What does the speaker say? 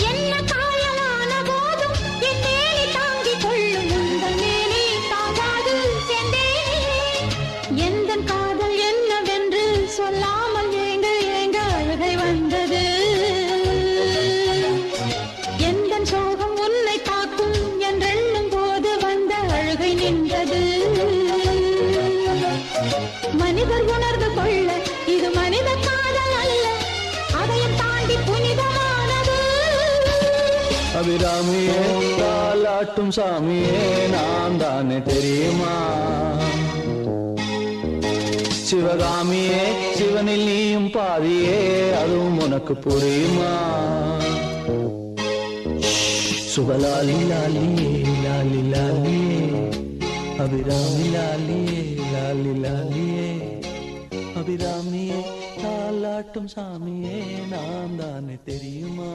என்ன காயலான போதும் என் மேனி தாங்கிக் கொள்ளும் உங்கள் மேனி தாங்காது சென்றேனே. எந்தன் காதல் என்னவென்று சொல்லாமல் ஏங்க ஏங்க அழுகை வந்தது. எந்தன் சோகம் உன்னை தாக்கும் என்றெண்ணும் போது வந்த அழுகை நின்றது. மனிதர் உணர்ந்து கொள்ள இது மனித காதல் அல்ல, அதையும் தாண்டி புனிதமானது. அபிராமியே தாலாட்டும் சாமியே நான் தானே தெரியுமா? சிவகாமியே சிவனில் நீயும் பாதியே அதுவும் உனக்கு புரியுமா? சுபலாலி லாலியே லாலி லாலியே அபிராமி லாலியே லாலி லாலியே அபிராமியே தாலாட்டும் சாமியே நான் தானே தெரியுமா?